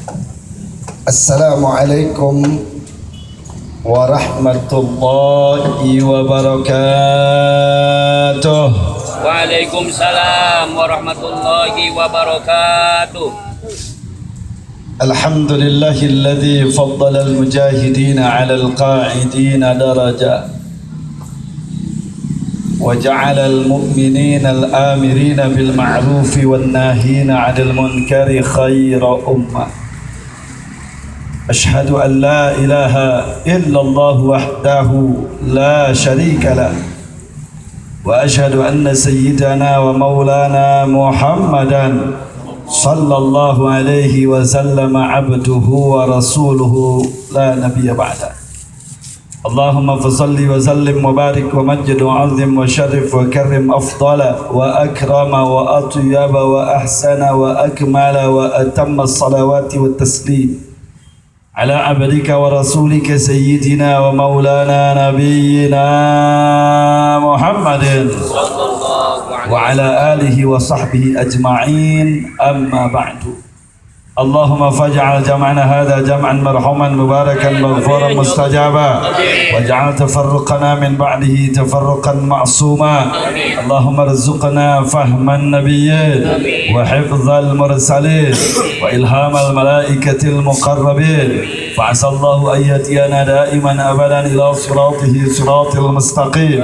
Assalamualaikum warahmatullahi wabarakatuh. Waalaikumsalam warahmatullahi wabarakatuh. Alhamdulillahilladzi faddala al-mujahidina 'ala al-qa'idina daraja wa ja'ala al-mu'minina al-amirina bil ma'rufi wan nahina 'anil munkari khayra ummah. أشهد أن لا إله إلا الله وحده لا شريك له وأشهد أن سيدنا ومولانا محمدا صلى الله عليه وسلم عبده ورسوله لا نبي بعده. اللهم فصل وسلم وبارك ومجد وعظم وشرف وكرم أفضل وأكرم وأطيب وأحسن وأكمل وأتم الصلوات والتسليم على عبدك ورسولك سيدنا ومولانا نبينا محمد وعلى آله وصحبه أجمعين أما بعد. اللهم فاجعل جمعنا هذا جمعا مرحوما مباركا مغفورا مستجابا واجعل تفرقنا من بعده تفرقا معصوما. اللهم ارزقنا فهم النبيين وحفظ المرسلين وإلهام الملائكة المقربين. فعسى الله أن يهدينا دائما أبدا إلى صراطه صراط المستقيم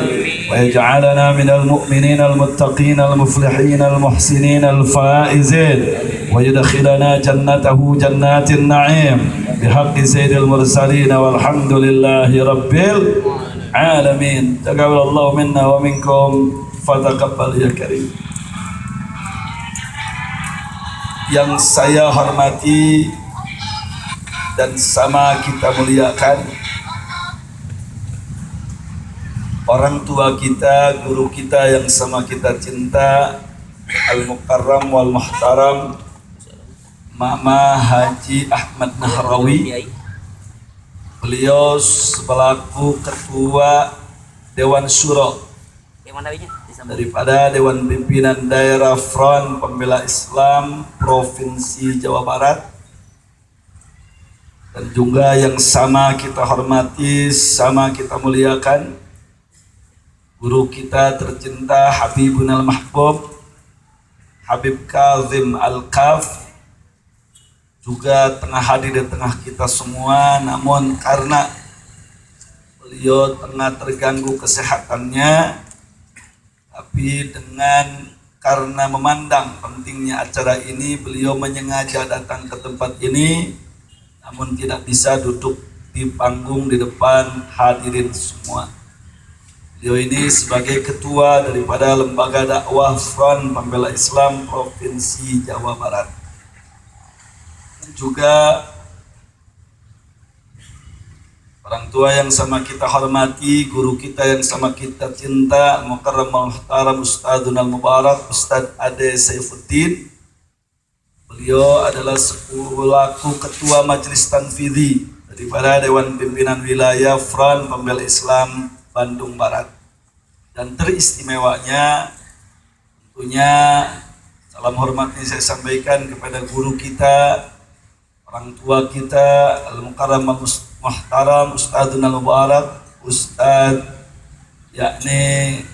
ويجعلنا من المؤمنين المتقين المفلحين المحسنين الفائزين ويدخلنا جنته جنات النعيم بحق سيد المرسلين والحمد لله رب العالمين. تقبل الله منا ومنكم فتقبل يا كريم. Yang saya hormati dan sama kita muliakan orang tua kita, guru kita yang sama kita cinta, Al-Mukarram wal Muhtaram Mama Haji Ahmad Nahrawi. Beliau selaku ketua Dewan Syuro daripada Dewan Pimpinan Daerah Front Pembela Islam Provinsi Jawa Barat, dan juga yang sama kita hormati, sama kita muliakan guru kita tercinta Habibun Al-Mahbub Habib Kazim Al-Kaf, juga tengah hadir di tengah kita semua, namun karena beliau tengah terganggu kesehatannya, tapi karena memandang pentingnya acara ini, beliau menyengaja datang ke tempat ini, namun tidak bisa duduk di panggung di depan hadirin semua. Beliau ini sebagai ketua daripada Lembaga Dakwah Front Pembela Islam Provinsi Jawa Barat. Dan juga orang tua yang sama kita hormati, guru kita yang sama kita cinta, Mukarram Muhtaram Ustadzun Al-Mubarak Ustadz Ade Saifuddin. Beliau adalah selaku ketua Majelis Tanfidhi daripada Dewan Pimpinan Wilayah Front Pembela Islam Bandung Barat. Dan teristimewanya tentunya salam hormat ini saya sampaikan kepada guru kita, orang tua kita, Al-Mukarram Muhtaram Ustadzun Al-Mubarak Ustadz yakni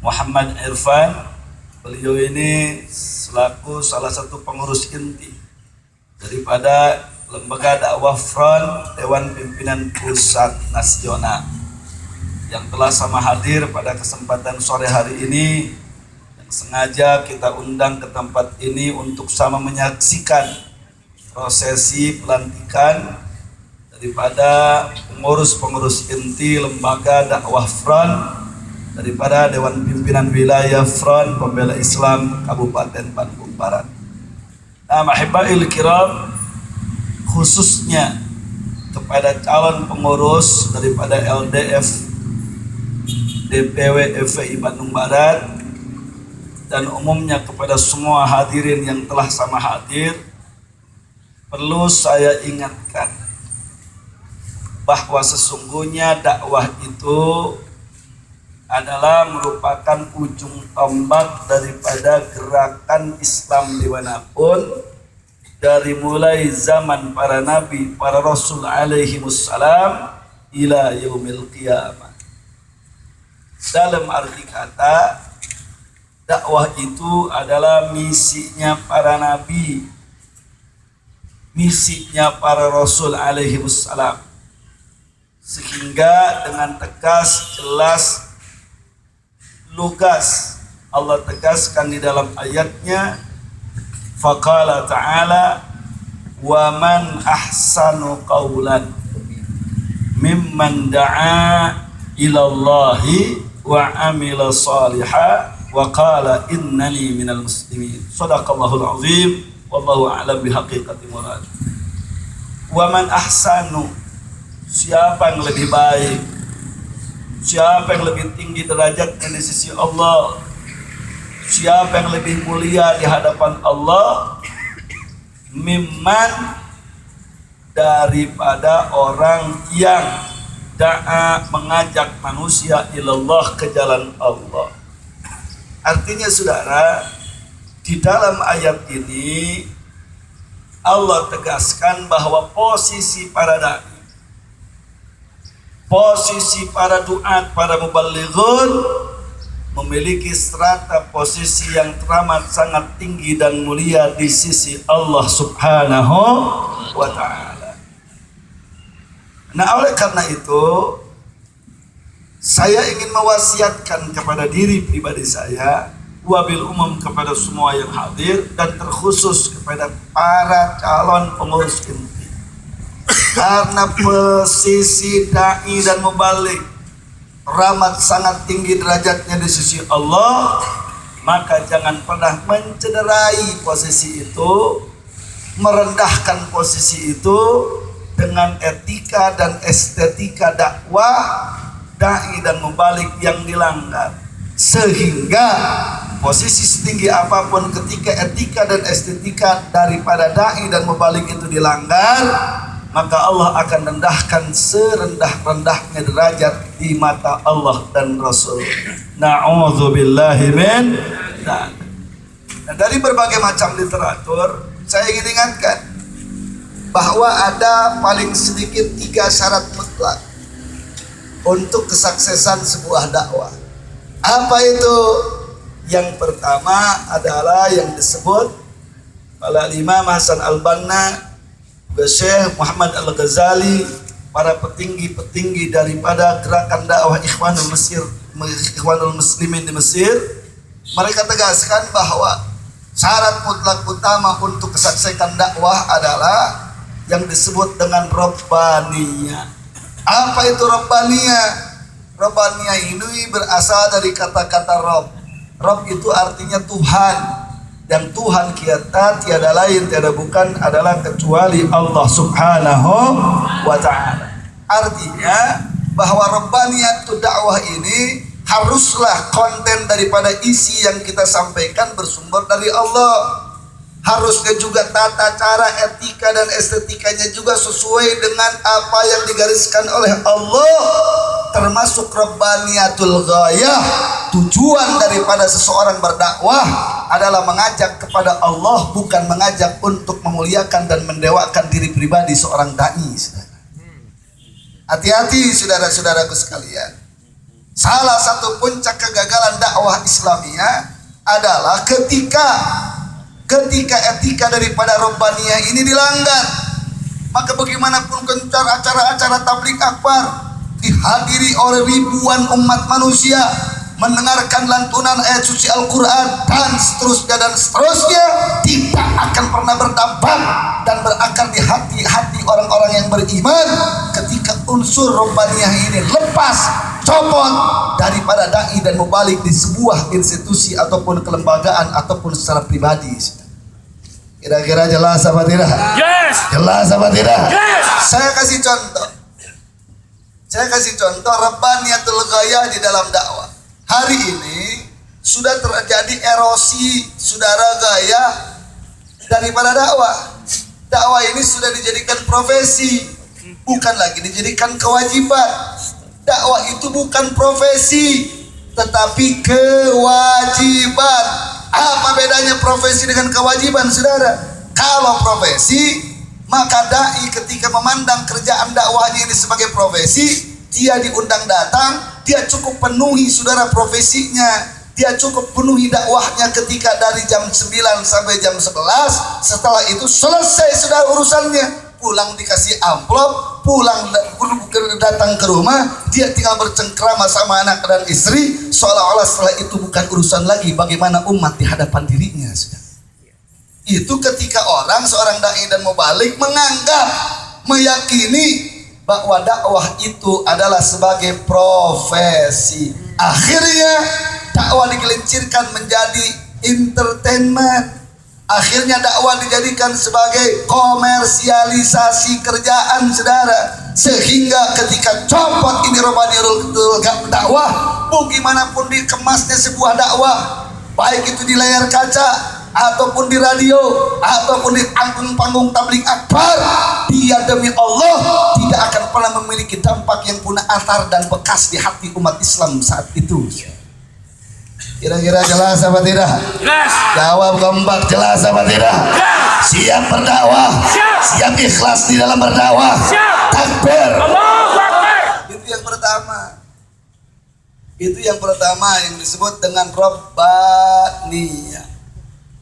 Muhammad Irfan. Beliau ini selaku salah satu pengurus inti daripada Lembaga Dakwah Front Dewan Pimpinan Pusat Nasional yang telah sama hadir pada kesempatan sore hari ini, yang sengaja kita undang ke tempat ini untuk sama menyaksikan prosesi pelantikan daripada pengurus-pengurus inti Lembaga Dakwah Front daripada Dewan Pimpinan Wilayah Front Pembela Islam Kabupaten Bandung Barat. Nah, mahibail kiram, khususnya kepada calon pengurus daripada LDF DPW FPI Bandung Barat, dan umumnya kepada semua hadirin yang telah sama hadir, perlu saya ingatkan bahwa sesungguhnya dakwah itu adalah merupakan ujung tombak daripada gerakan Islam dimanapun, dari mulai zaman para nabi, para rasul alaihi wassalam ila yaumil qiyamah. Dalam arti kata, dakwah itu adalah misinya para nabi, misinya para rasul alaihi wassalam. Sehingga dengan tegas, jelas, lugas Allah tegaskan di dalam ayatnya, faqala ta'ala wa man ahsanu qawlan mimman da'a ilallahi wa amila salihah wa qala innani minal muslimin. Shadaqallahul azim, wallahu a'lam bihaqiqati murad. Wa man ahsanu, siapa yang lebih baik, siapa yang lebih tinggi derajatnya di sisi Allah, siapa yang lebih mulia di hadapan Allah, mimman, daripada orang yang da'a, mengajak manusia ilallah, ke jalan Allah. Artinya saudara, di dalam ayat ini Allah tegaskan bahwa posisi para dai, posisi para duat, para muballighun memiliki strata posisi yang teramat sangat tinggi dan mulia di sisi Allah Subhanahu wa ta'ala. Nah, oleh karena itu saya ingin mewasiatkan kepada diri pribadi saya, wabil umum kepada semua yang hadir, dan terkhusus kepada para calon pengurus inti. Karena posisi da'i dan mubaligh teramat sangat tinggi derajatnya di sisi Allah, maka jangan pernah mencederai posisi itu, merendahkan posisi itu dengan etika dan estetika dakwah da'i dan mubaligh yang dilanggar. Sehingga posisi setinggi apapun, ketika etika dan estetika daripada da'i dan mubaligh itu dilanggar, maka Allah akan rendahkan serendah-rendahnya derajat di mata Allah dan Rasul. Na'udzubillahi min dzalik. Nah, dari berbagai macam literatur, saya ingin ingatkan bahwa ada paling sedikit 3 syarat mutlak untuk kesuksesan sebuah dakwah. Apa itu? Yang pertama adalah yang disebut oleh Imam Hasan Al-Banna, Syekh Muhammad Al-Ghazali, para petinggi-petinggi daripada gerakan dakwah Ikhwanul Muslimin di Mesir. Mereka tegaskan bahwa syarat mutlak utama untuk kesuksesan dakwah adalah yang disebut dengan Rabbaniyah. Apa itu Rabbaniyah? Rabbaniyah ini berasal dari kata-kata Rabb. Rabb itu artinya Tuhan. Dan Tuhan kita tiada lain, tiada bukan adalah kecuali Allah Subhanahu wa ta'ala. Artinya bahwa Rabbaniyatul dakwah ini haruslah konten daripada isi yang kita sampaikan bersumber dari Allah. Harusnya juga tata cara, etika dan estetikanya juga sesuai dengan apa yang digariskan oleh Allah, termasuk Rabbaniyatul ghayah. Tujuan daripada seseorang berdakwah adalah mengajak kepada Allah, bukan mengajak untuk memuliakan dan mendewakan diri pribadi seorang dai. Hati-hati saudara-saudaraku sekalian. Salah satu puncak kegagalan dakwah Islamiyah adalah ketika etika daripada Rabbaniyah ini dilanggar. Maka bagaimanapun kencar acara-acara tabligh akbar dihadiri oleh ribuan umat manusia, mendengarkan lantunan ayat suci Al-Quran dan seterusnya, tidak akan pernah berdampak dan berakar di hati orang-orang yang beriman ketika unsur Rabbaniyah ini lepas, copot daripada da'i dan mubaligh di sebuah institusi ataupun kelembagaan ataupun secara pribadi. Kira-kira jelas apa tidak? Yes. Jelas apa tidak? Yes. Saya kasih contoh Rabbaniyatul ghayah di dalam dakwah. Hari ini sudah terjadi erosi saudara gaya daripada dakwah. Dakwah ini sudah dijadikan profesi, bukan lagi dijadikan kewajiban. Dakwah itu bukan profesi, tetapi kewajiban. Apa bedanya profesi dengan kewajiban, saudara? Kalau profesi, maka dai ketika memandang kerjaan dakwahnya ini sebagai profesi, dia diundang datang, dia cukup penuhi, saudara, profesinya. Dia cukup penuhi dakwahnya ketika dari jam 9 sampai jam 11. Setelah itu selesai, saudara, urusannya. Pulang dikasih amplop, pulang datang ke rumah, dia tinggal bercengkrama sama anak dan istri, seolah-olah setelah itu bukan urusan lagi bagaimana umat di hadapan dirinya. Itu ketika seorang dai dan mubalik menganggap, meyakini bahwa dakwah itu adalah sebagai profesi. Akhirnya dakwah digelincirkan menjadi entertainment. Akhirnya dakwah dijadikan sebagai komersialisasi kerjaan, saudara. Sehingga ketika copot ini Rabbaniyatul dakwah, bagaimanapun dikemasnya sebuah dakwah, baik itu di layar kaca, ataupun di radio, ataupun di panggung tabligh akbar, dia demi Allah tidak akan pernah memiliki dampak yang punya athar dan bekas di hati umat Islam saat itu. Kira-kira jelas apa tidak? Jelas. Jawab kompak, jelas apa tidak? Siap berdakwah, siap ikhlas di dalam berdakwah. Takbir. Itu yang pertama. Itu yang pertama yang disebut dengan Rabbaniyah.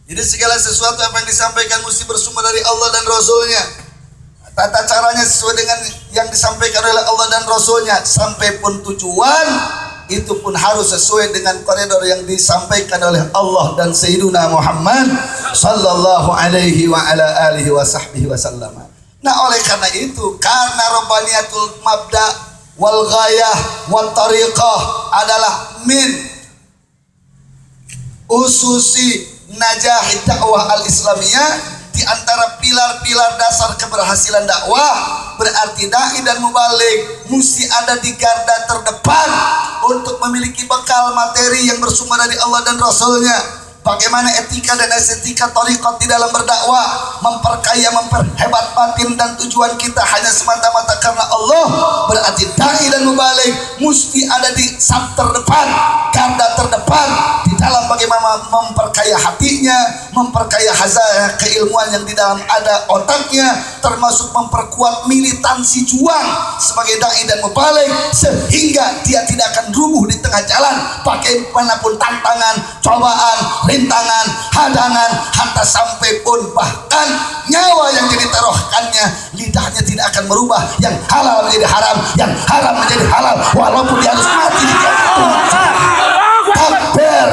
Jadi segala sesuatu apa yang disampaikan mesti bersumber dari Allah dan Rasulnya. Tata caranya sesuai dengan yang disampaikan oleh Allah dan Rasulnya. Sampai pun tujuan, itu pun harus sesuai dengan koridor yang disampaikan oleh Allah dan Sayyiduna Muhammad sallallahu alaihi wa ala alihi wa sahbihi wasallam. Nah, oleh karena itu, karena Rabbaniyatul mabda wal ghayah wal tariqah adalah min ususi najah dakwah al-islamiyah, di antara pilar-pilar dasar keberhasilan dakwah, berarti dai dan mubalik mesti ada di garda terdepan untuk memiliki bekal materi yang bersumber dari Allah dan Rasulnya. Bagaimana etika dan estetika thariqat di dalam berdakwah, memperkaya, memperhebat batin, dan tujuan kita hanya semata-mata karena Allah. Berarti dai dan mubalik mesti ada di saf terdepan, garda terdepan, di dalam bagaimana memperkaya hatinya, memperkaya hazanah keilmuan yang di dalam ada otaknya, termasuk memperkuat militansi juang sebagai dai dan mubalik, sehingga dia tidak akan rubuh di tengah jalan bagaimanapun tantangan, cobaan, rintangan, hadangan, hatta sampai pun bahkan nyawa yang jadi taruhannya, lidahnya tidak akan merubah yang halal menjadi haram, yang haram menjadi halal, walaupun dia harus mati di gantung. Takbir.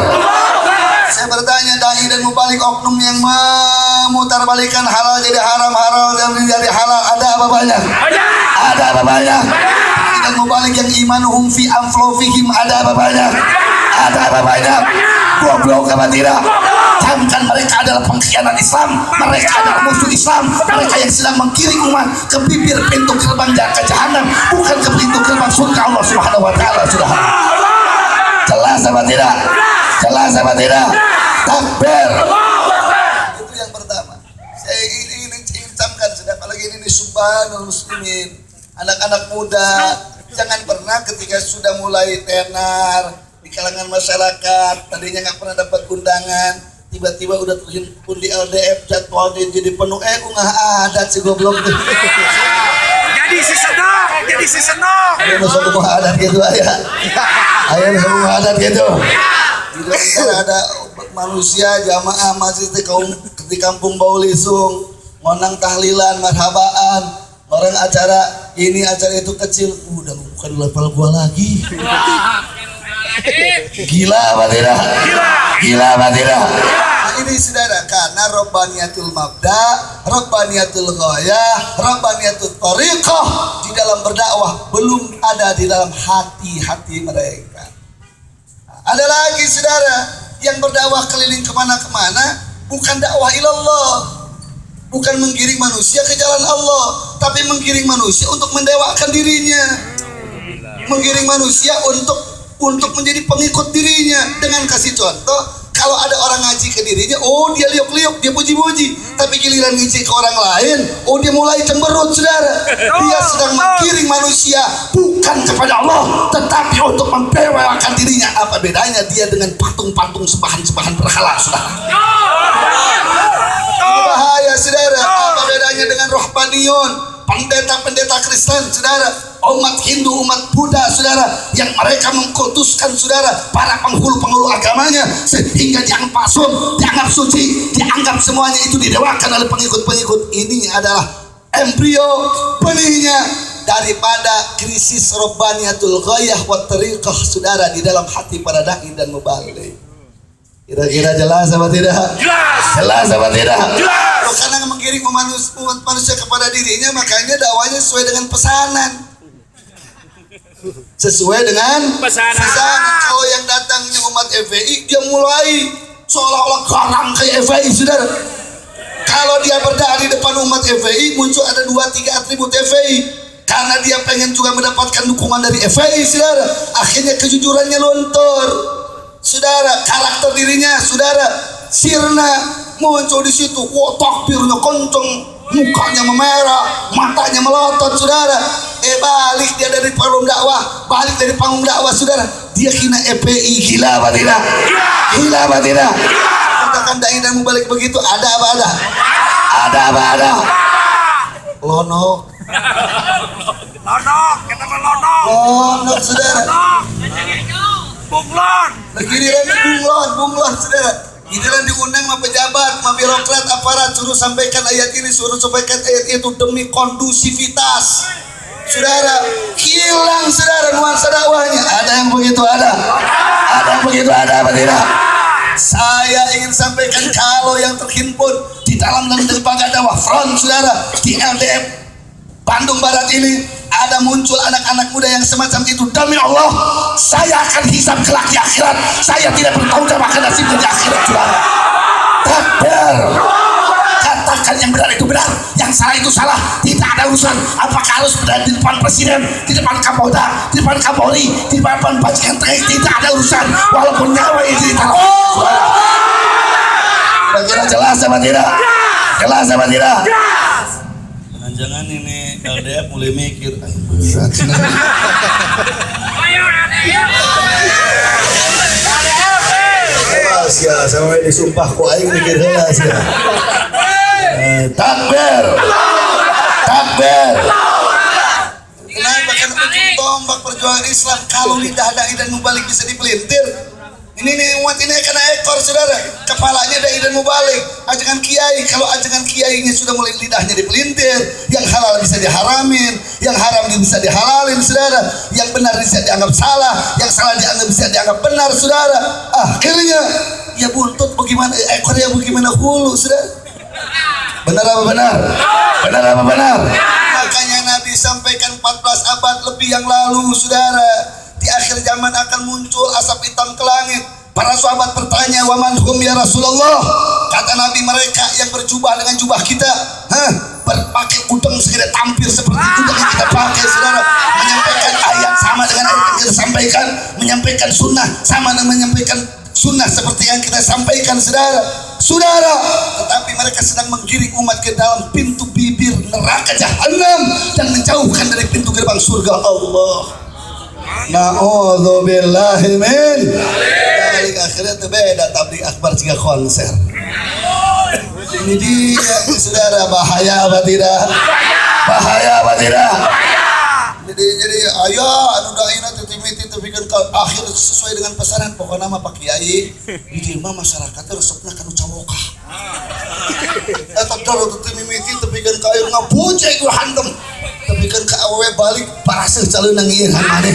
Saya bertanya, dai dan mubalik oknum yang memutarbalikan halal jadi haram, haram jadi halal, ada apa banyak? Ada apa banyak? Dai dan mubalik yang imanuhum fi anfusihim, ada apa banyak? Ada apa banyak? Goblok apa tidak? Camkan mereka adalah pengkhianat Islam, mereka adalah musuh Islam, mereka yang sedang menggiring umat ke bibir pintu gerbang jahanam, bukan ke pintu gerbang surga Allah Subhanahu wa taala. Sudah jelas apa tidak? Jelas apa tidak? Takbir. Itu yang pertama. Saya ingin camkan, sedang apalagi ini subhanal muslimin, anak-anak muda, jangan pernah ketika sudah mulai tenar di kalangan masyarakat, tadinya nggak pernah dapat undangan, tiba-tiba udah terhimpun di LDF, jadwalnya jadi penuh, ungah adat si goblok. Jadi si senang. Ayo masuk rumah adat gitu, ayo masuk rumah adat gitu. Di ada manusia jamaah masjid di kampung Baulisung, ngonang tahlilan, marhabaan, orang acara ini acara itu kecil, udah bukan level gua lagi. Gila apa tidak? Gila apa tidak? Nah, ini saudara, karena Rabbaniyatul mabda, Rabbaniyatul ghayah, Rabbaniyatul thariqah di dalam berdakwah belum ada di dalam hati-hati mereka. Nah, ada lagi saudara yang berdakwah keliling kemana-kemana, bukan dakwah ilallah, bukan menggiring manusia ke jalan Allah, tapi menggiring manusia untuk mendewakan dirinya, menggiring manusia untuk menjadi pengikut dirinya. Dengan kasih contoh, Kalau ada orang ngaji ke dirinya, oh dia liuk-liuk, dia puji-puji. Tapi giliran ngaji ke orang lain, oh dia mulai cemberut, saudara. Dia sedang menggiring manusia bukan kepada Allah, tetapi untuk mempewakan dirinya. Apa bedanya dia dengan patung-patung sembahan-sembahan berhala, saudara? Ini bahaya, saudara. Apa bedanya dengan rohbanion, pendeta-pendeta Kristen, saudara? Umat Hindu, umat Buddha, saudara, yang mereka mengkultuskan, saudara, para penghulu-penghulu agamanya, sehingga dianggap pasum, dianggap suci, dianggap semuanya itu didewakan oleh pengikut-pengikut. Ini adalah embrio benihnya daripada krisis robbaniyatul ghayah wa tariqah, saudara, di dalam hati para dai dan mubalik. Kira-kira jelas apa tidak? Jelas apa tidak? Karena menggiring umat manusia kepada dirinya, makanya dakwanya sesuai dengan pesanan. Sesuai dengan pesanan. Kalau yang datangnya umat FPI, dia mulai seolah-olah garang ke FPI, saudara. Kalau dia berdiri depan umat FPI, muncul ada 2-3 atribut FPI. Karena dia pengen juga mendapatkan dukungan dari FPI, saudara. Akhirnya kejujurannya luntur, saudara. Karakter dirinya, saudara, sirna, muncul di situ. Wah, takbirnya kenceng, mukanya memerah, matanya melotot, saudara. Balik dia dari panggung dakwah, balik dari panggung dakwah, saudara. Dia hina FPI. Gila apa tidak? Gila apa tidak? Katakan dai dan mubalik begitu, ada apa ada? Ada apa ada? Lonok. Lonok, kita melonok. Lonok, saudara. Bunglon. Giliran bunglon, saudara. Giliran diundang sama pejabat, sama birokrat, aparat, suruh sampaikan ayat ini, suruh sampaikan ayat itu demi kondusivitas. Saudara, hilang, saudara, nuansa dakwahnya. Ada yang begitu ada? Ada yang begitu ada apa tidak? Saya ingin sampaikan kalau yang terhimpun di dalam lembaga dakwah front, saudara, di LDF Bandung Barat ini ada muncul anak-anak muda yang semacam itu. Demi Allah, saya akan hisab kelak di akhirat. Saya tidak bertanggung jawab akan nasibnya di akhirat, saudara. Takbir. Katakan yang benar itu benar, yang salah itu salah. Tidak ada urusan apakah harus berada di depan presiden, di depan Kapolda, di depan Kapolri, di depan Bajikan Tengah. Tidak ada urusan, walaupun nyawa itu ditaruh. Kira-kira jelas apa tidak? Jelas apa tidak? Jangan ini LDF mulai mikir, berat. Ya, sampai disumpah ku aing mikir heula sia. Takbir. Takbir. Kenapa kan ujung tombak perjuangan Islam kalau lidah dai dan mubalik bisa dipelintir? Ini nih umat ini kena ekor, saudara. Kepalanya dai dan mubalik. Ajakan kiai, kalau ajakan kiainya sudah mulai lidahnya dipelintir, yang halal bisa diharamin, yang haram bisa dihalalin, saudara. Yang benar bisa dianggap salah, yang salah bisa dianggap benar, saudara. Akhirnya ya buntut bagaimana ekornya, bagaimana hulu, saudara. Benar apa benar? Benar apa benar? Makanya Nabi sampaikan 14 abad lebih yang lalu, saudara, di akhir zaman akan muncul asap hitam ke langit. Para sahabat bertanya, "Waman hum ya Rasulullah?" Kata Nabi, mereka yang berjubah dengan jubah kita, berpakai udeng segede tampir seperti udeng yang kita pakai, saudara. Menyampaikan ayat sama dengan ayat yang kita sampaikan, menyampaikan sunnah sama dengan menyampaikan sunnah seperti yang kita sampaikan, saudara. Tetapi mereka sedang menggiring umat ke dalam pintu bibir neraka jahanam dan menjauhkan dari pintu gerbang surga Allah. Na'udzubillahi min dzalik. Akhirnya itu beda tabligh akbar jika konser. Ini dia, saudara, bahaya apa tidak? Bahaya apa tidak? Jadi ayo anu daina titimiti tepikeun ka akhir sesuai dengan pesanan pokokna mah Pak Kiai di dieu mah masyarakat resepna kanu cawokah. Eta daro titimiti tepikeun ka air ngabujeg ku handem. Tepikeun ka awewe balik paraseuh caleuna ngieun maneh.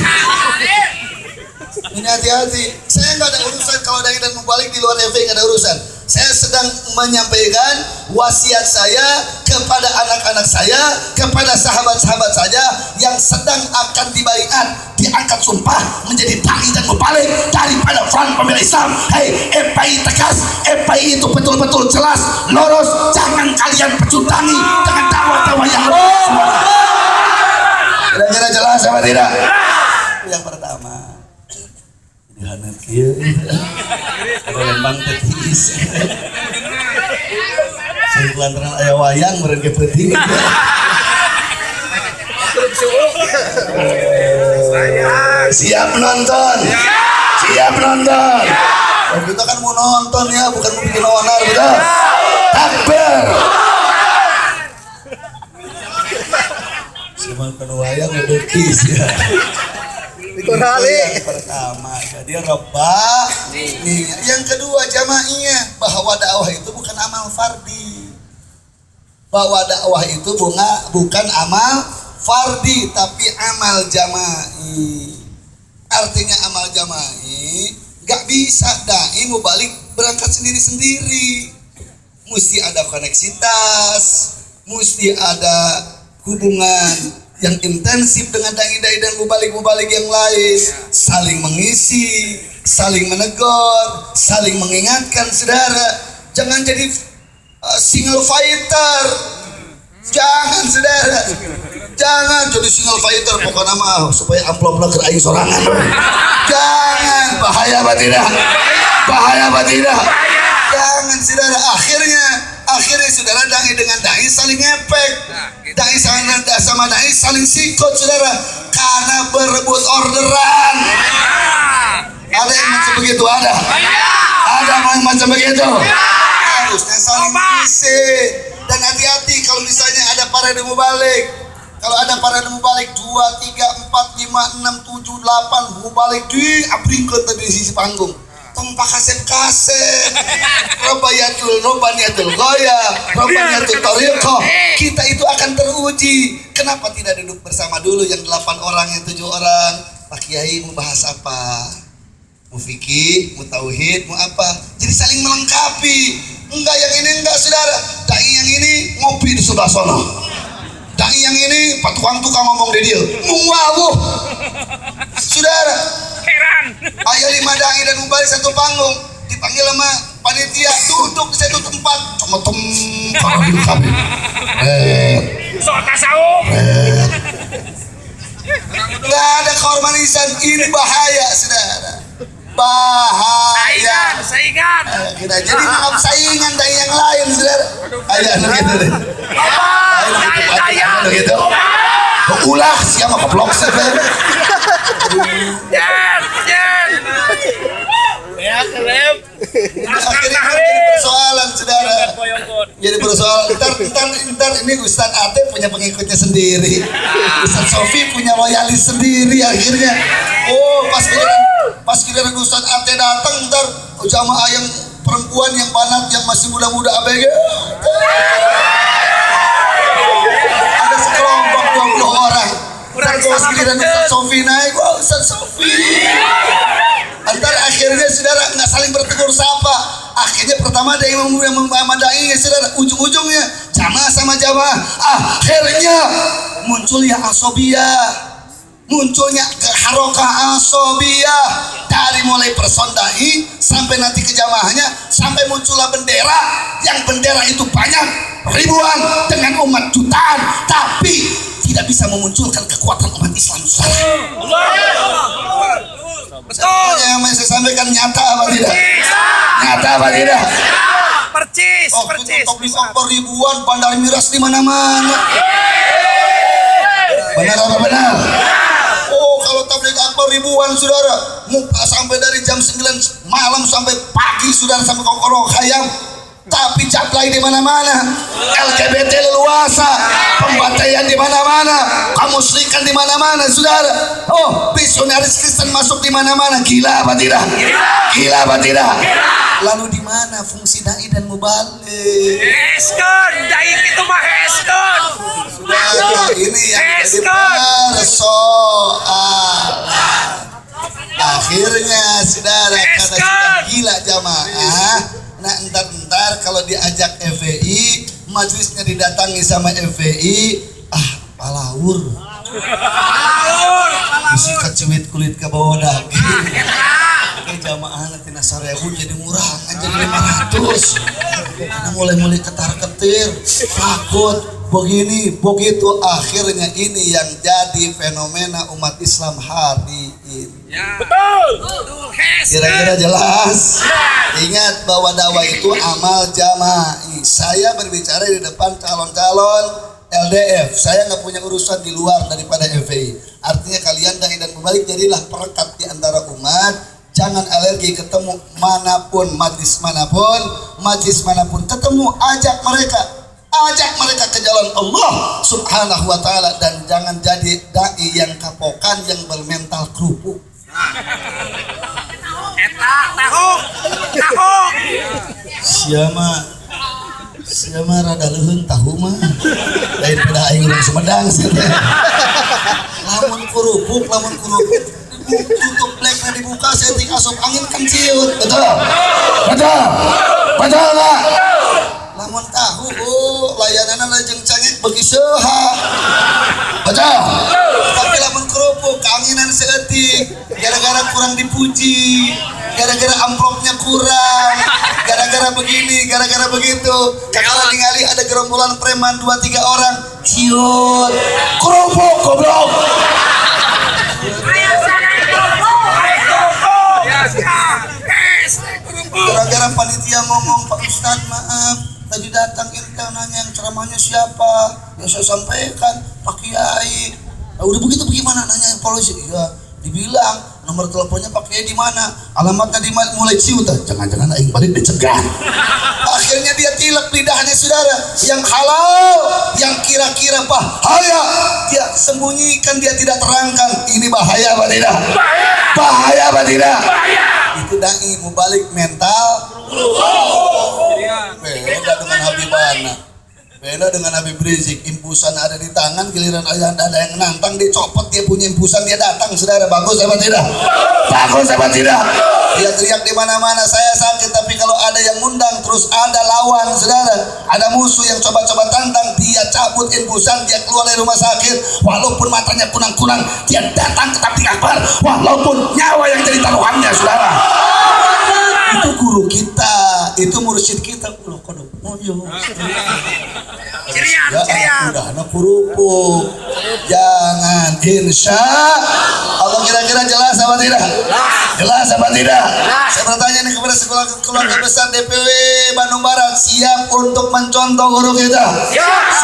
Ini hati-hati. Saya nggak ada urusan kalau dai dan mubalik di luar FPI, nggak ada urusan. Saya sedang menyampaikan wasiat saya kepada anak-anak saya, kepada sahabat-sahabat saya yang sedang akan dibaiat, diangkat sumpah menjadi dai dan mubalik daripada front pembela Islam. Hei, FPI tegas, FPI itu betul-betul jelas, lurus. Jangan kalian pecundangi dengan dakwah-dakwah yang lurus. Kira-kira jelas apa tidak? Yang pertama, dihanet kieu. Kalau lembang teh berkis. Saya lantaran aya wayang meureun ge penting. Siap menonton. Siap menonton. Oh, kita kan mau nonton ya, bukan mau bikin onar, betul? Takbir. Siapa kan wayang berkis ya. Yang pertama, jadi robah. Nih, yang kedua jamaahnya bahwa dakwah itu bukan amal fardi. Bahwa dakwah itu bukan amal fardi tapi amal jama'i. Artinya amal jama'i gak bisa dai mau balik berangkat sendiri-sendiri. Mesti ada koneksitas, mesti ada hubungan yang intensif dengan dai-dai dan mubalik yang lain, saling mengisi, saling menegur, saling mengingatkan saudara. Jangan jadi single fighter. Jangan saudara. Jangan jadi single fighter pokoknya mah supaya amplopnya ke aing sorangan. Jangan, bahaya apa tidak? Bahaya apa tidak? Jangan saudara. Akhirnya saudara dai dengan dai saling ngepek. Dai sama dai saling sikut saudara karena berebut orderan. Ada yang macam begitu? Ada yang macam begitu? Harusnya saling isi. Dan hati-hati kalau misalnya ada parade mubalik. Kalau ada parade mubalik 2, 3, 4, 5, 6, 7, 8 mubalik diabringkeun tadi di sisi panggung. Tong pakasep-kasep. Robaniyatul goya, robaniyatul tariqah. Kita itu akan teruji. Kenapa tidak duduk bersama dulu yang 8 orang, yang 7 orang? Pak Kiai mau bahas apa? Mau fikih, mau tauhid, mau apa? Jadi saling melengkapi. Enggak yang ini enggak saudara. Dai yang ini ngopi di sebelah sana. Dai yang ini tukang ngomong di dia. Mungwawuh. Saudara. Heran. Ayo 5 dai dan mubalik satu panggung. Dipanggil sama panitia duduk di satu tempat. Tem kalau di kami. Sok tasawuf. Enggak ada kehormatan, ini bahaya saudara. Bahaya. Saingan. Kita jadi menganggap saingan dari yang lain saudara. Ayo gitu deh. Ayo gitu. Ulah siapa keblok sih? Ya keren. Akhirnya jadi persoalan saudara. Jadi persoalan. Ntar ini Ustadz Ate punya pengikutnya sendiri. Ustadz Sofi punya loyalis sendiri akhirnya. Oh pas giliran Ustadz Ate datang ntar jamaah yang perempuan yang banat yang masih muda-muda ABG. Ada sekelompok 20 orang. Ntar pas giliran Ustadz Sofi naik, wah Ustadz Sofi. Antar akhirnya saudara nggak saling bertegur sapa. Akhirnya pertama ada imam yang memadai saudara, ujung-ujungnya jamaah sama jamaah. Akhirnya munculnya asobiyah, munculnya harokah asobiyah dari mulai persondai sampai nanti ke jamaahnya sampai muncullah bendera yang bendera itu banyak ribuan dengan umat jutaan tapi tidak bisa memunculkan kekuatan umat Islam saudara. Betul. Yang saya sampaikan nyata apa tidak? Nyata apa tidak? Percis. Tabligh akbar ribuan, bandar miras di mana-mana. Benar apa benar? Oh, kalau tabligh akbar ribuan saudara, sampai dari jam 9 malam sampai pagi saudara sampai kokoro khayam. Tapi jablay di mana-mana, LGBT leluasa, pembantaian di mana-mana, kemusyrikan di mana-mana, saudara. Oh, misionaris Kristen masuk di mana-mana, gila apa tidak? Gila apa tidak? Lalu di mana fungsi dai dan mubalik? Eskon, dai itu mah eskon. Saudara, ini yang jadi persoalan. Akhirnya, saudara, karena sudah gila jamaah. Nah entar kalau diajak FPI majelisnya didatangi sama FPI palawur isi kecerit kulit ke bawah daging ke jamaah nanti nasarebu jadi murah jadi 500 karena mulai ketar ketir takut begini begitu, akhirnya ini yang jadi fenomena umat Islam hari ini. Betul. Kira-kira jelas? Ingat bahwa dakwah itu amal jama'i. Saya berbicara di depan calon-calon LDF. Saya nggak punya urusan di luar daripada FPI. Artinya kalian dai dan mubalik jadilah perekat di antara umat. Jangan alergi ketemu manapun, majlis manapun ketemu, ajak mereka ke jalan Allah Subhanahu wa taala, dan jangan jadi dai yang kapokan yang bermental kerupuk. Tahu. Siapa rada leuheung tahu mah daripada aing urang Sumedang. Lamun kerupuk tutup bleknya dibuka, setik asup angin kan ciut. Betul nggak? Lamun tahu layanana lajeng cangit bagi seha. Betul. Tapi lamun kerupuk keanginan seetik, gara-gara kurang dipuji, gara-gara amplopnya kurang, gara-gara begini, gara-gara begitu. Kakak ningali ada gerombolan preman 2-3 orang ciut kerupuk goblok. Gara-gara panitia ngomong, Pak Ustadz maaf, tadi datang intel nanya yang ceramahnya siapa, ya saya sampaikan Pak Kiai. Nah, udah begitu bagaimana nanya yang polisi? Iya, dibilang nomor teleponnya Pak Kiai di mana, alamatnya di mana, mulai ciut. Jangan-jangan aing balik dicegat. Akhirnya dia tilep lidahnya saudara, yang halal, yang kira-kira bahaya dia sembunyikan, dia tidak terangkan. Ini bahaya apa tidak? Bahaya apa tidak? Itu dai mubalik mental. Beda dengan Habibana, beda dengan Habib Rizik. Impusan ada di tangan, giliran ada yang nantang dicopot, dia punya impusan, dia datang saudara. Bagus apa tidak? Bagus apa tidak? Dia teriak di mana-mana, saya sakit, tapi kalau ada yang ngundang terus ada lawan saudara, ada musuh yang coba-coba tantang, dia cabut impusan, dia keluar dari rumah sakit, walaupun matanya kunang-kunang, dia datang ke tablik akbar, walaupun nyawa yang jadi taruhannya saudara. Itu guru kita, itu mursyid kita. Cirian. Udah anak kerupuk. Jangan, insya Allah. Kira-kira jelas apa tidak? Jelas apa tidak? Saya bertanya nih kepada keluarga besar DPW Bandung Barat, siap untuk mencontoh guru kita?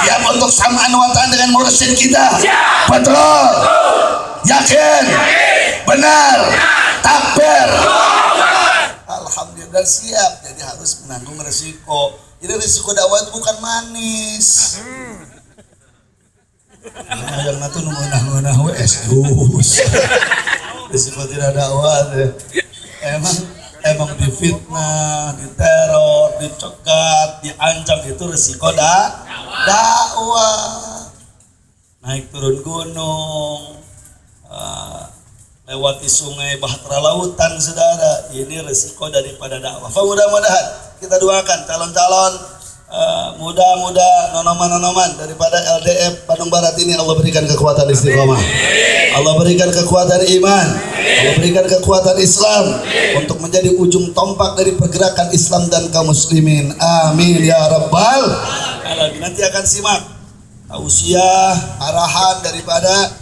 Siap untuk sam'an wa ta'an dengan mursyid kita? Betul? Yakin? Benar? Takbir? Alhamdulillah, dan siap. Jadi harus menanggung resiko. Jadi resiko dakwah itu bukan manis. Yang natu ngeunah-ngeunah wes jus. Resiko tidak dakwah emang difitnah, diteror, dicegat, diancam, itu resiko dakwah. Naik turun gunung, lewati sungai, bahtera lautan saudara, ini resiko daripada dakwah. Mudah-mudahan kita doakan calon-calon muda-muda, nonoman-nonoman daripada LDF Bandung Barat ini, Allah berikan kekuatan istiqomah, Allah berikan kekuatan iman, Allah berikan kekuatan Islam untuk menjadi ujung tombak dari pergerakan Islam dan kaum muslimin. Amin ya rabbal alamin. Nanti akan simak tausiah arahan daripada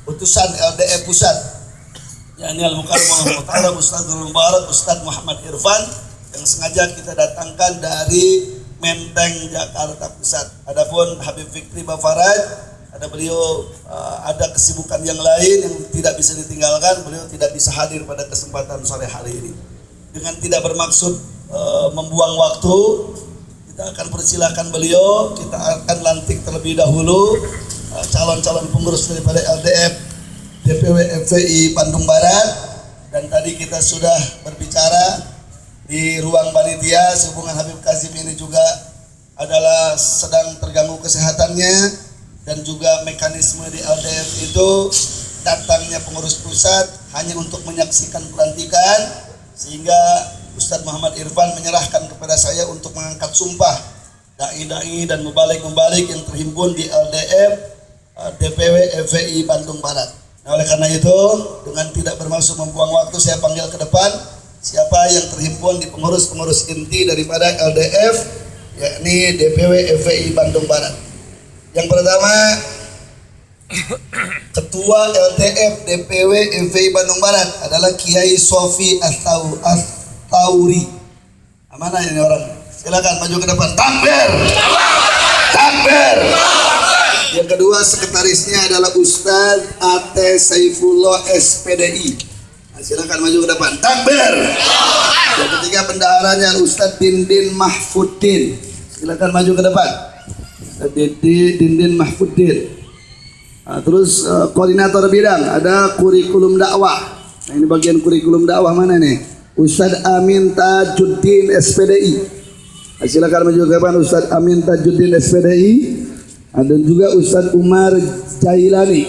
utusan LDF pusat, yakni Al-Mukarram Al-Muhtaram Ustadzul Mubarak Ustadz Muhammad Irfan, yang sengaja kita datangkan dari Menteng Jakarta Pusat. Adapun Habib Fikri Bafaraj, ada beliau ada kesibukan yang lain yang tidak bisa ditinggalkan, beliau tidak bisa hadir pada kesempatan sore hari ini. Dengan tidak bermaksud membuang waktu, kita akan persilahkan beliau, kita akan lantik terlebih dahulu calon-calon pengurus daripada LDF DPW FPI Bandung Barat. Dan tadi kita sudah berbicara di ruang panitia, sehubungan Habib Kazim ini juga adalah sedang terganggu kesehatannya, dan juga mekanisme di LDF itu datangnya pengurus pusat hanya untuk menyaksikan pelantikan, sehingga Ustadz Muhammad Irfan menyerahkan kepada saya untuk mengangkat sumpah dai-dai dan mubalik-mubalik yang terhimpun di LDF DPW FPI Bandung Barat. Nah, oleh karena itu, dengan tidak bermaksud membuang waktu, saya panggil ke depan siapa yang terhimpun di pengurus-pengurus inti daripada LDF, yakni DPW FPI Bandung Barat. Yang pertama, Ketua LTF DPW FPI Bandung Barat adalah Kiai Sofi Astauri. Mana ini orang? Silakan maju ke depan. Takbir! Takbir! Yang kedua, sekretarisnya adalah Ustadz Ate Saifullah SPDI. Nah, silakan maju ke depan. Takbir! Yang ketiga, bendaharanya Ustadz Dindin Mahfuddin. Silakan maju ke depan. Ustadz Dindin Mahfuddin. Nah, terus koordinator bidang ada kurikulum dakwah. Nah, ini bagian kurikulum dakwah mana nih? Ustadz Amin Tajuddin SPDI. Nah, silakan maju ke depan Ustadz Amin Tajuddin SPDI. Dan juga Ustadz Umar Jailani.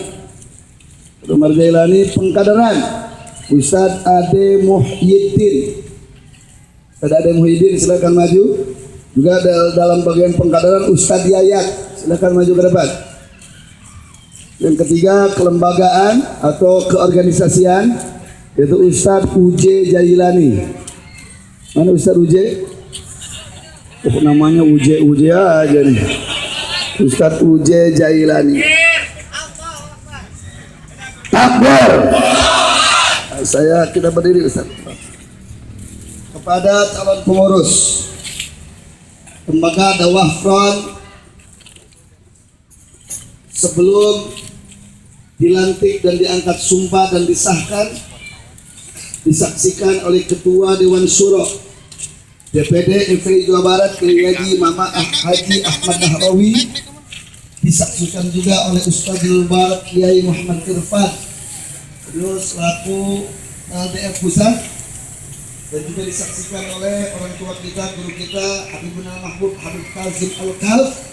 Umar Jailani Pengkaderan. Ustadz Ade Muhyiddin. Ustadz Ade Muhyiddin silakan maju. Juga dalam bagian Pengkaderan Ustadz Yayat. Silakan maju ke depan. Yang ketiga, kelembagaan atau keorganisasian, yaitu Ustadz UJ Jailani. Mana Ustadz UJ? Oh, namanya UJ aja nih. Ustadz UJ Jailani. Takbir. Kita berdiri Ustadz. Kepada calon pengurus Lembaga Dakwah Front, sebelum dilantik dan diangkat sumpah dan disahkan, disaksikan oleh Ketua Dewan Syuro DPD FPI Jawa Barat Kiai Haji Mama Haji Ahmad Nahrawi, disaksikan juga oleh Ustadzul Barak Kiai Muhammad Irfan, beliau selaku LDF Pusat, dan juga disaksikan oleh orang tua kita, guru kita Habibun Al-Mahbub Habib Kazim Al-Kalf.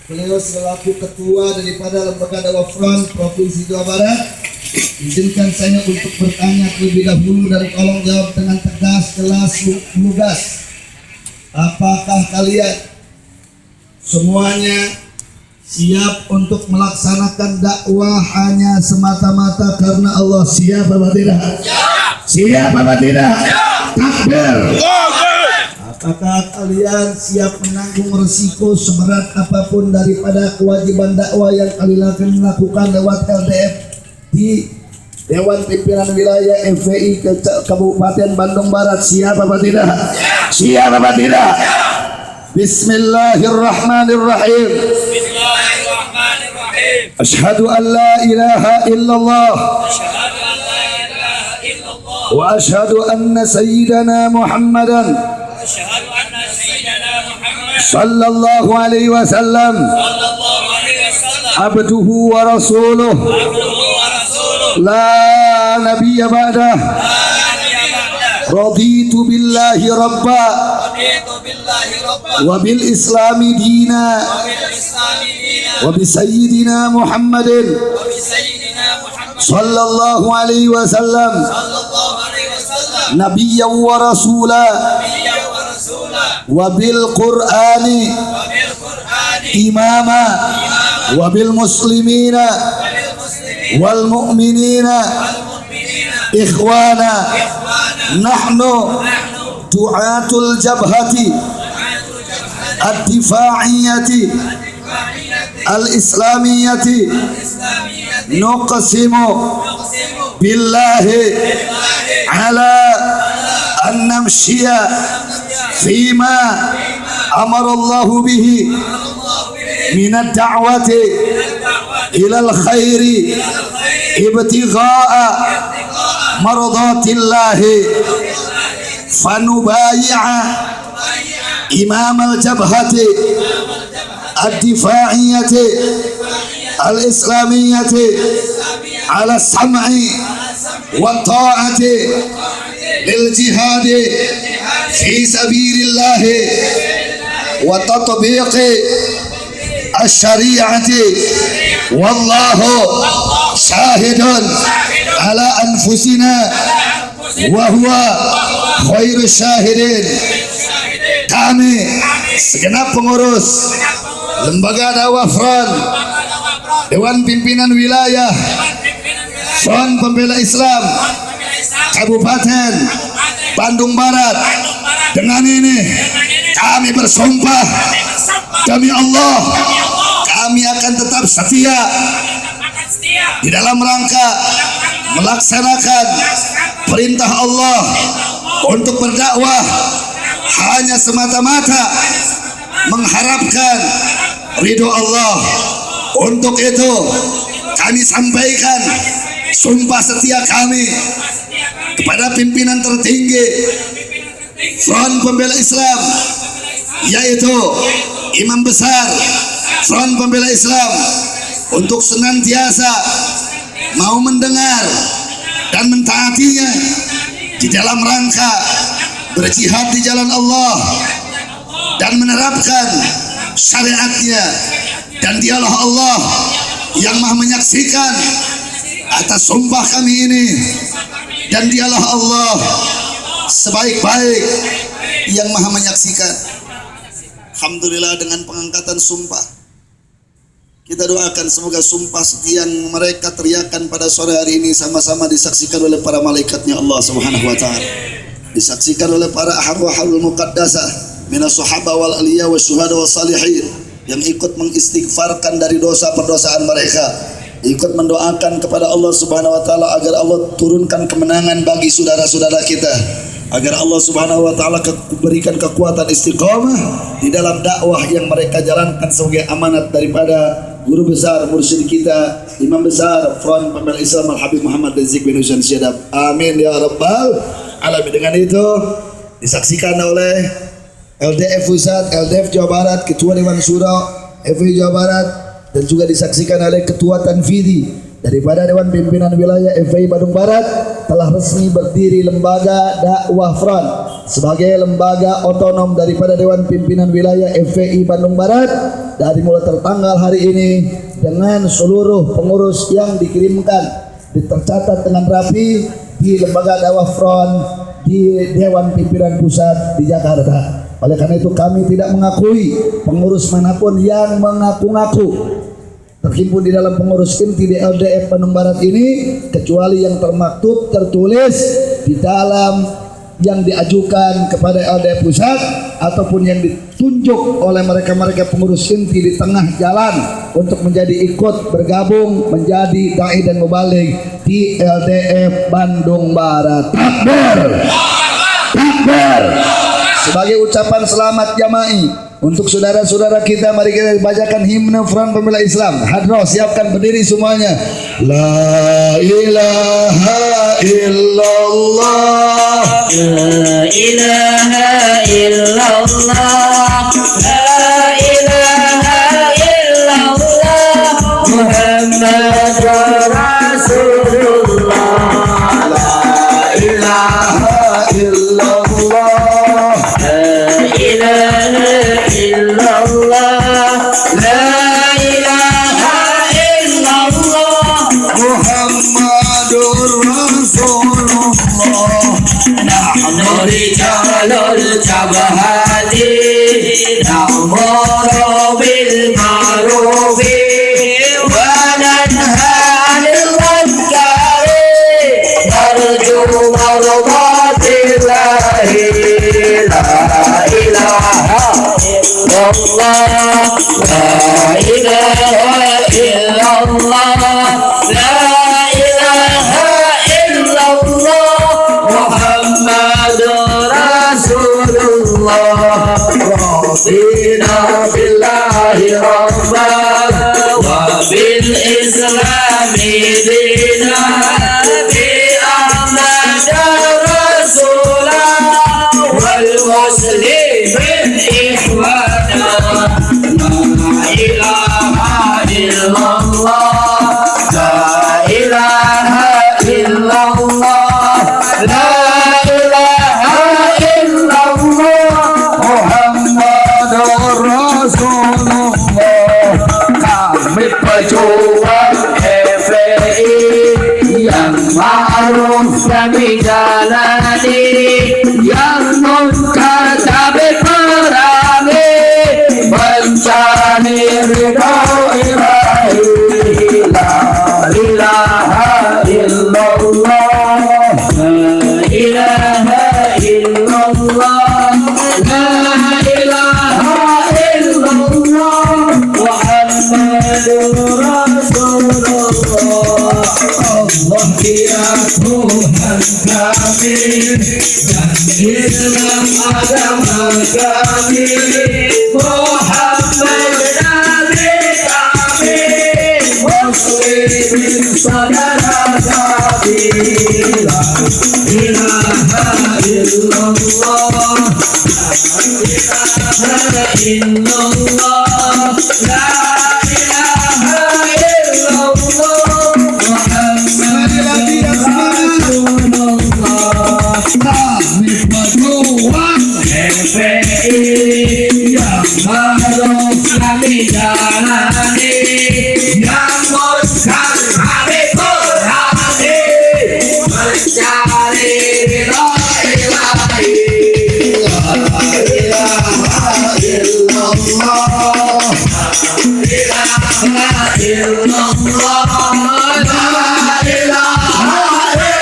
Beliau selaku ketua daripada Lembaga Dakwah Front Provinsi Jawa Barat. Izinkan saya untuk bertanya terlebih dahulu dari kolom jawab dengan tegas, jelas, lugas. Apakah kalian semuanya siap untuk melaksanakan dakwah hanya semata-mata karena Allah? Siap apa tidak? Siap apa tidak? Takbir! Apakah kalian siap menanggung resiko seberat apapun daripada kewajiban dakwah yang kalian lakukan lewat LDF di Dewan Pimpinan Wilayah FPI Kabupaten Bandung Barat? Siap apa tidak? Siap apa tidak? Bismillahirrahmanirrahim. Asyhadu an la ilaha illallah wa asyhadu anna sayyidana Muhammadan sallallahu alaihi wasallam abduhu wa rasuluh la nabiyya ba'dah. Raditu billahi rabba wa bil islami dina wa bi sayyidina Muhammadin sallallahu alaihi wasallam nabiyyan wa rasula wa bil qur'ani imama wa bil muslimina wal mu'minina ikhwana nahnu du'atul jabhati ad-difa'iyyati al-islamiyyati nuqsimu billahi ala an namshiya fima amara Allahu bihi min ad-da'wati ila al-khairi ibtigha'a mardatillahi fanubayi'a imam al-jabhati ad-difa'iyyati al-islamiyyati ala as-sam'i wa ta'ati lil jihadi fi sabilillahi wa tatbiqi asy-syari'ati wallahu syahidun ala anfusina wa huwa khairu syahidin. Kami segenap pengurus Lembaga Dakwah Front Dewan Pimpinan Wilayah Front Pembela Islam Kabupaten Bandung Barat, dengan ini kami bersumpah demi Allah kami akan tetap setia di dalam rangka melaksanakan perintah Allah untuk berdakwah hanya semata-mata mengharapkan ridho Allah. Untuk itu kami sampaikan sumpah setia kami kepada pimpinan tertinggi Front Pembela Islam, yaitu Imam Besar Front Pembela Islam, untuk senantiasa mau mendengar dan mentaatinya di dalam rangka berjihad di jalan Allah dan menerapkan syariatnya. Dan dialah Allah yang maha menyaksikan atas sumpah kami ini, dan dialah Allah sebaik-baik yang maha menyaksikan. Alhamdulillah, dengan pengangkatan sumpah kita doakan semoga sumpah setia yang mereka teriakan pada sore hari ini sama-sama disaksikan oleh para malaikatnya Allah Subhanahu wa taala, disaksikan oleh para arwahul muqaddasah minas sahaba wal aliyah wa syuhada wa salihin yang ikut mengistighfarkan dari dosa perdosaan mereka, ikut mendoakan kepada Allah Subhanahu wa taala agar Allah turunkan kemenangan bagi saudara-saudara kita, agar Allah Subhanahu wa taala berikan kekuatan istiqamah di dalam dakwah yang mereka jalankan sebagai amanat daripada guru besar mursyid kita, Imam Besar Front Pembela Islam Al Habib Muhammad Rizik bin Husain Syadab. Amin ya rabbal alamin. Dengan itu disaksikan oleh LDF Pusat, LDF Jawa Barat, Ketua Dewan Syuro FPI Jawa Barat, dan juga disaksikan oleh Ketua Tanfidi daripada Dewan Pimpinan Wilayah FPI Bandung Barat, telah resmi berdiri lembaga dakwah Front sebagai lembaga otonom daripada Dewan Pimpinan Wilayah FPI Bandung Barat dari mulai tertanggal hari ini, dengan seluruh pengurus yang dikirimkan tercatat dengan rapi di lembaga dakwah Front di Dewan Pimpinan Pusat di Jakarta. Oleh karena itu kami tidak mengakui pengurus manapun yang mengaku-ngaku terhimpun di dalam pengurus inti di LDF Bandung Barat ini, kecuali yang termaktub tertulis di dalam yang diajukan kepada LDF Pusat ataupun yang ditunjuk oleh mereka-mereka pengurus inti di tengah jalan untuk menjadi ikut bergabung menjadi dai dan mubalik di LDF Bandung Barat. Takbir! Takbir! Sebagai ucapan selamat jama'i untuk saudara-saudara kita, mari kita bacakan himne Front Pembela Islam. Hadro, siapkan berdiri semuanya. La ilaha illallah, La ilaha illallah, La ilaha illallah, Muhammadur Rasulullah. La ilaha illallah, rijalul jabahati na'muru bil ma'rufi wa nanha 'anil munkari narju mardatillahi. La ilaha illallah, la ilaha illallah, la ilaha illallah, Muhammadur Rasulullah. Rabbina billahi rabban wa bil islami dina, bi Ahmad Rasulah wal muslimin ikhwana. La ilaha illallah, la ilaha illallah, la ilaha illallah, Muhammadur Rasulullah. Kami pejuang FPI yang ma'ruf kami jalani, yang munkar kami perangi, mencari ridho ilahi. La ilaha illallah, la ilaha illallah, la ilaha illallah, Muhammad kami, Muhammad Nabi kami, muslimin saudara kami. La ilaha illallah, la ilaha illallah, la ilaha illallah, Muhammad Rasulullah. Kami pejuang FPI yang harus kami jalani, yang muskan kami kurani, mencari ridho ilahi. La ilaha illallah, la ilaha illallah, la ilaha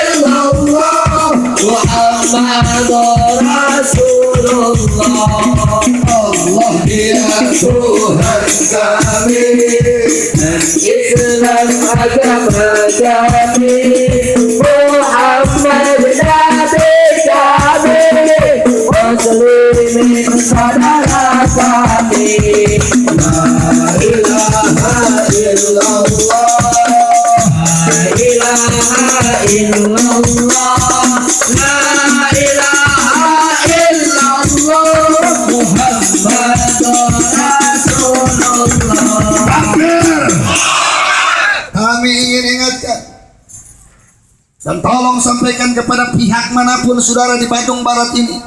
illallah, Muhammadur Rasulullah. Allah dia Tuhan kami, dan Islam agama kami, Muhammad Nabi kami, muslimin saudara kami. La ilaha illallah, la ilaha illallah, la ilaha illallah, Muhammadur Rasulullah. Kami ingin ingatkan dan tolong sampaikan kepada pihak manapun saudara di Bandung Barat ini,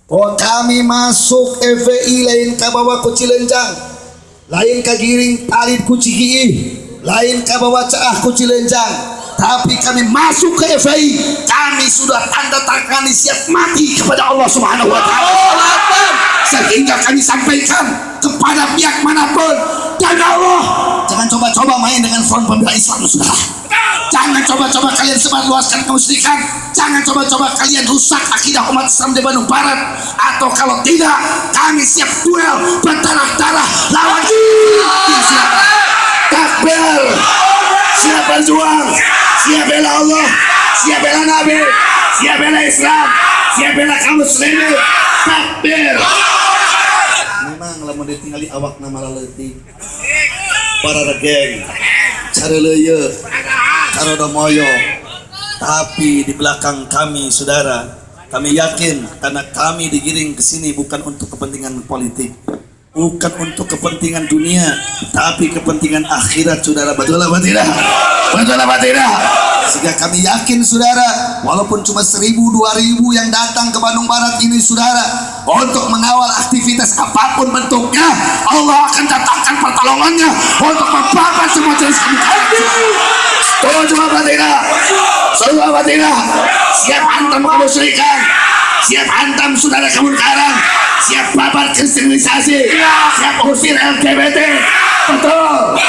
bahwa kami masuk FPI lain ka bawa ku Cileunjang, lain ka giring talit ku Cikii, lain ka bawa caah ku Cileunjang, tapi kami masuk ke FPI, kami sudah tanda tangani siap mati kepada Allah Subhanahu wa taala. Sehingga kami sampaikan kepada pihak manapun, dan Allah, jangan coba-coba main dengan front pembela Islam saudara. Jangan coba-coba kalian sebarluaskan kemusyrikan. Jangan coba-coba kalian rusak akidah umat Islam di Bandung Barat. Atau kalau tidak, kami siap duel berdarah-darah lawan siapa? Takbir, siap berjuang, siap bela Allah, siap bela Nabi, siap bela Islam, siap bela kaum muslimin. Takbir. Memang lamun ditinggali awak nama laleutik, para regeng, careleuyeut, karodo moyo, tapi di belakang kami saudara, kami yakin karena kami digiring ke sini bukan untuk kepentingan politik, bukan untuk kepentingan dunia, tapi kepentingan akhirat saudara. Betul apa tidak? Betul apa tidak? Sehingga kami yakin saudara, walaupun cuma 1.000, 2.000 yang datang ke Bandung Barat ini saudara, untuk mengawal aktivitas apapun bentuknya, Allah akan datangkan pertolongannya untuk membakar semua jenis kemungkaran. Setuju apa tidak? Setuju apa tidak? Siap hantam kemusyrikan, siap hantam saudara kemungkaran, siap babar kristenisasi, siap usir LGBT. Betul.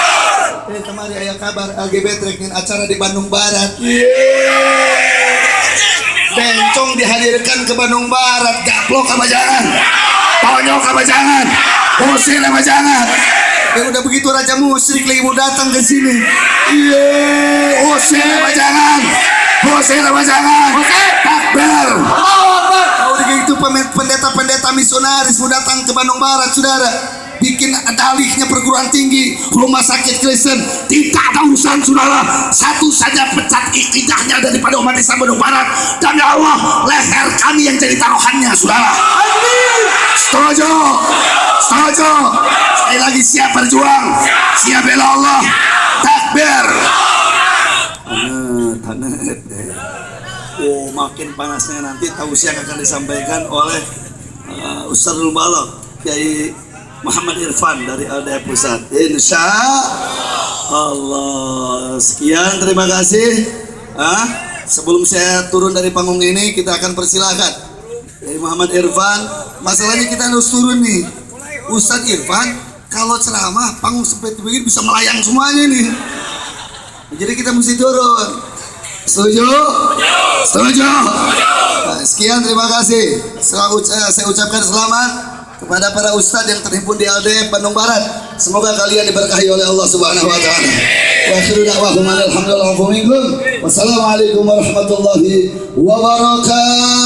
Kemarin ayah kabar LGBT rekin acara di Bandung Barat. Bencong dihadirkan ke Bandung Barat, gaplok apa jangan, tonyok apa jangan, usir apa jangan. Dan udah begitu raja musyrik lagi mau datang ke sini. Usir apa jangan, usir apa jangan. Takbir. Kalau begitu pendeta-pendeta misionaris mau datang ke Bandung Barat saudara, bikin dalihnya perguruan tinggi, rumah sakit Kristen, tidak ada urusan saudara. Satu saja pecat ikidahnya daripada umat Islam Bandung Barat, dan ya Allah, leher kami yang jadi taruhannya saudara. Setuju? Setuju? Sekali lagi siap berjuang, siap bela Allah. Takbir. Tanet. Oh, makin panasnya nanti tausiah akan disampaikan oleh Ustadzul Balagh Kiai Muhammad Irfan dari LDF Pusat. Insya Allah. Sekian, terima kasih. Sebelum saya turun dari panggung ini, kita akan persilahkan dari Muhammad Irfan. Masalahnya kita harus turun nih. Ustadz Irfan kalau ceramah panggung seperti begini bisa melayang semuanya nih. Jadi kita mesti turun. Setuju? Setuju? Nah, sekian, terima kasih. Saya ucapkan selamat kepada para ustadz yang terhimpun di LDF Bandung Barat. Semoga kalian diberkahi oleh Allah Subhanahu wa taala. Wa akhiru da'wahum alhamdulillah. Wassalamualaikum warahmatullahi wabarakatuh.